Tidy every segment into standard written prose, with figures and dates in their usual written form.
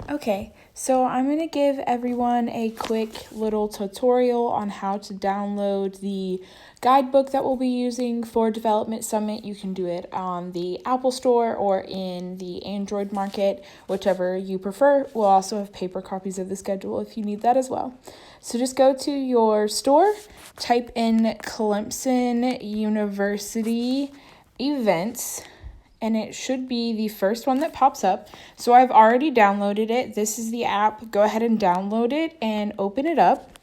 Okay, so I'm going to give everyone a quick little tutorial on how to download the guidebook that we'll be using for Development Summit. You can do it on the Apple Store or in the Android market, whichever you prefer. We'll also have paper copies of the schedule if you need that as well. So just go to your store, type in Clemson University events, and it should be the first one that pops up. So I've already downloaded it. This is the app. Go ahead and download it and open it up.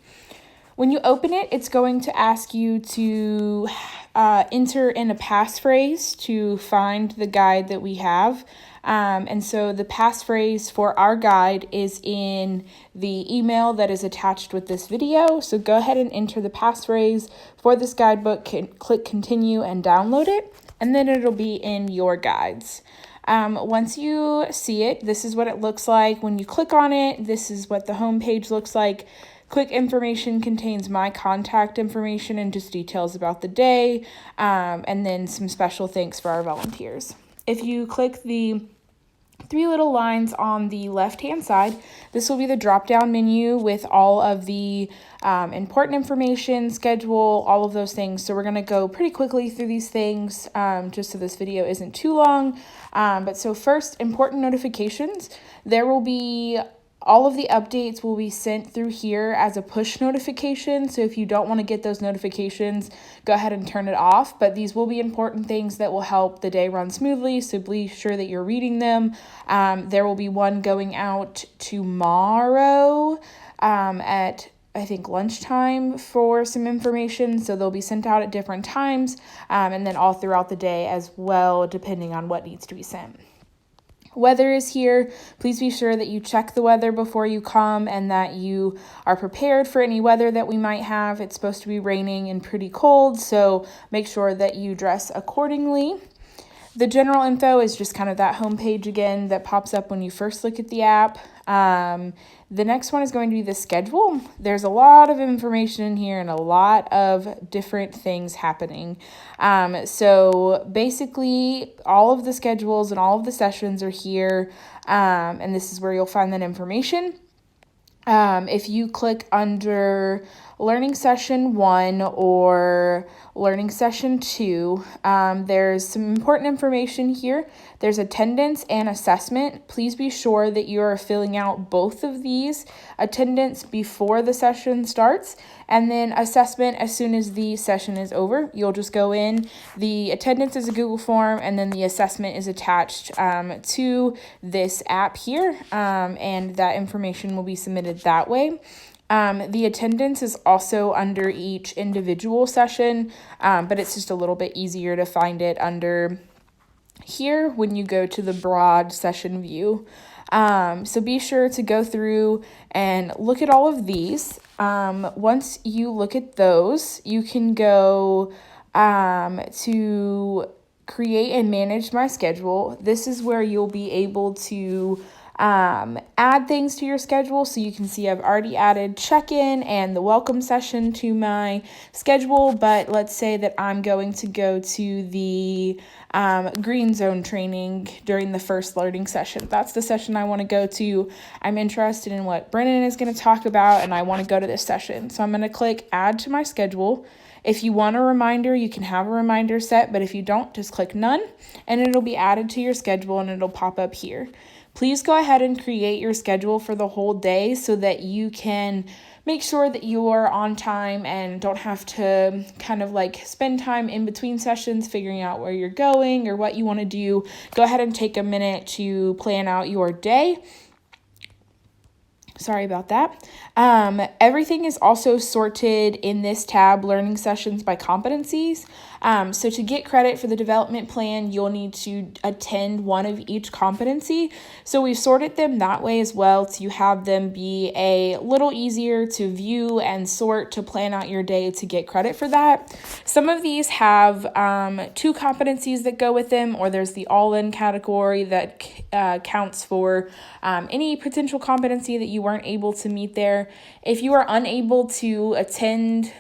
When you open it, it's going to ask you to enter in a passphrase to find the guide that we have. And so the passphrase for our guide is in the email that is attached with this video. So go ahead and enter the passphrase for this guidebook, click continue and download it, and then it'll be in your guides. Once you see it, this is what it looks like. When you click on it, this is what the home page looks like. Quick information contains my contact information and just details about the day, and then some special thanks for our volunteers. If you click the three little lines on the left-hand side, this will be the drop-down menu with all of the important information, schedule, all of those things. So we're going to go pretty quickly through these things just so this video isn't too long. But so first, important notifications. There will be all of the updates will be sent through here as a push notification. So if you don't want to get those notifications, go ahead and turn it off. But these will be important things that will help the day run smoothly. So be sure that you're reading them. There will be one going out tomorrow at I think lunchtime for some information. So they'll be sent out at different times and then all throughout the day as well, depending on what needs to be sent. Weather is here. Please be sure that you check the weather before you come and that you are prepared for any weather that we might have. It's supposed to be raining and pretty cold, so make sure that you dress accordingly. The general info is just kind of that homepage again that pops up when you first look at the app. The next one is going to be the schedule. There's a lot of information in here and a lot of different things happening. So basically all of the schedules and all of the sessions are here, and this is where you'll find that information. If you click under Learning Session 1 or Learning Session 2, there's some important information here. There's attendance and assessment. Please be sure that you are filling out both of these. Attendance before the session starts, and then assessment as soon as the session is over. You'll just go in. The attendance is a Google form, and then the assessment is attached to this app here, and that information will be submitted that way. The attendance is also under each individual session, but it's just a little bit easier to find it under here when you go to the broad session view. So be sure to go through and look at all of these. Once you look at those, you can go to create and manage my schedule. This is where you'll be able to add things to your schedule. So you can see I've already added check-in and the welcome session to my schedule, but let's say that I'm going to go to the green zone training during the first learning session. That's the session I want to go to. I'm interested in what Brennan is going to talk about, and I want to go to this session. So I'm going to click add to my schedule. If you want a reminder, you can have a reminder set, but if you don't, just click none, and it'll be added to your schedule and it'll pop up here. Please go ahead and create your schedule for the whole day so that you can make sure that you are on time and don't have to kind of like spend time in between sessions figuring out where you're going or what you want to do. Go ahead and take a minute to plan out your day. Sorry about that. Everything is also sorted in this tab, Learning Sessions by Competencies. So to get credit for the development plan, you'll need to attend one of each competency. So we've sorted them that way as well to have them be a little easier to view and sort to plan out your day to get credit for that. Some of these have 2 competencies that go with them, or there's the all-in category that counts for any potential competency that you weren't able to meet there. If you are unable to attend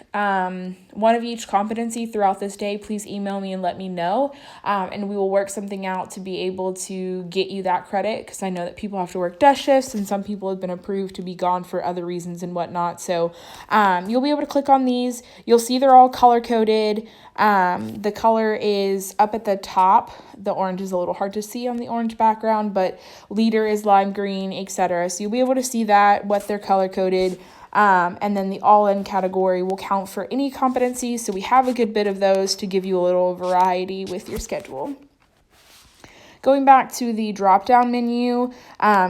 one of each competency throughout this day, please email me and let me know. And we will work something out to be able to get you that credit, because I know that people have to work desk shifts and some people have been approved to be gone for other reasons and whatnot. So you'll be able to click on these. You'll see they're all color coded. The color is up at the top. The orange is a little hard to see on the orange background, but leader is lime green, etc. So you'll be able to see that, what they're color coded. And then the all-in category will count for any competency. So we have a good bit of those to give you a little variety with your schedule. Going back to the drop-down menu,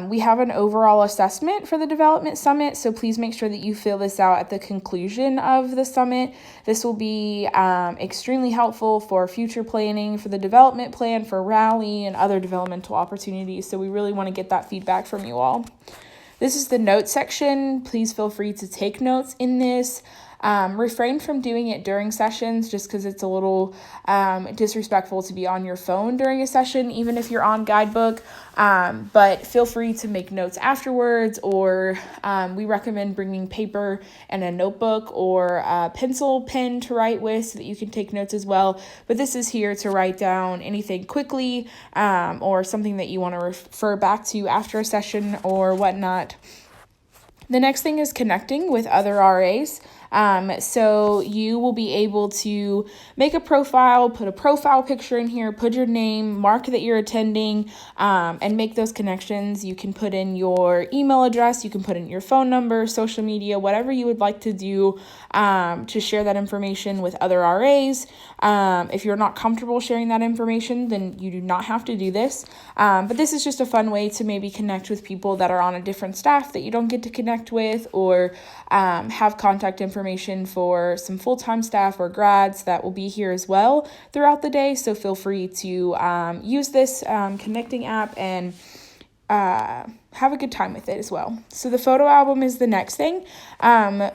we have an overall assessment for the Development Summit, so please make sure that you fill this out at the conclusion of the summit. This will be extremely helpful for future planning, for the development plan, for Rally, and other developmental opportunities, so we really want to get that feedback from you all. This is the notes section. Please feel free to take notes in this. Refrain from doing it during sessions, just because it's a little disrespectful to be on your phone during a session, even if you're on Guidebook. But feel free to make notes afterwards, or we recommend bringing paper and a notebook or a pencil pen to write with so that you can take notes as well. But this is here to write down anything quickly or something that you want to refer back to after a session or whatnot. The next thing is connecting with other RAs. So you will be able to make a profile, put a profile picture in here, put your name, mark that you're attending, and make those connections. You can put in your email address, you can put in your phone number, social media, whatever you would like to do to share that information with other RAs. If you're not comfortable sharing that information, then you do not have to do this. But this is just a fun way to maybe connect with people that are on a different staff that you don't get to connect with, or have contact information for some full-time staff or grads that will be here as well throughout the day. So feel free to use this connecting app and have a good time with it as well. So the photo album is the next thing.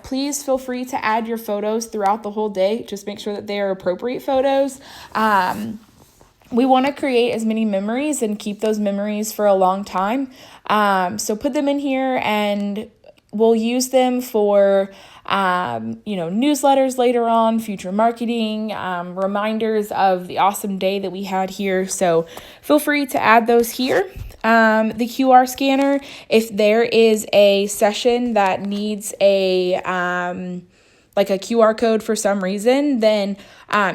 Please feel free to add your photos throughout the whole day. Just make sure that they are appropriate photos. We want to create as many memories and keep those memories for a long time. So put them in here, and we'll use them for newsletters later on, future marketing, reminders of the awesome day that we had here. So feel free to add those here. The QR scanner, if there is a session that needs a QR code for some reason, then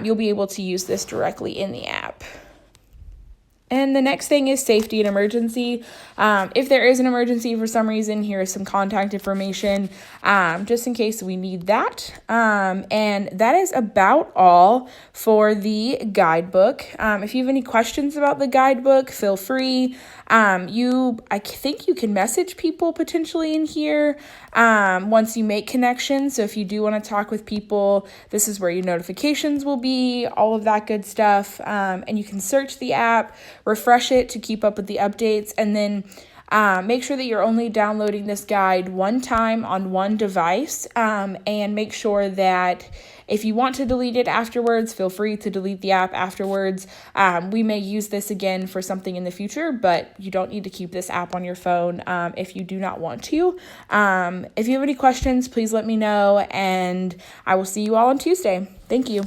you'll be able to use this directly in the app. And the next thing is safety and emergency. If there is an emergency for some reason, here is some contact information just in case we need that. And that is about all for the guidebook. If you have any questions about the guidebook, feel free. I think you can message people potentially in here once you make connections. So if you do want to talk with people, this is where your notifications will be, all of that good stuff. And you can search the app, refresh it to keep up with the updates, and then make sure that you're only downloading this guide one time on one device, and make sure that if you want to delete it afterwards, feel free to delete the app afterwards. We may use this again for something in the future, but you don't need to keep this app on your phone if you do not want to. If you have any questions, please let me know, and I will see you all on Tuesday. Thank you.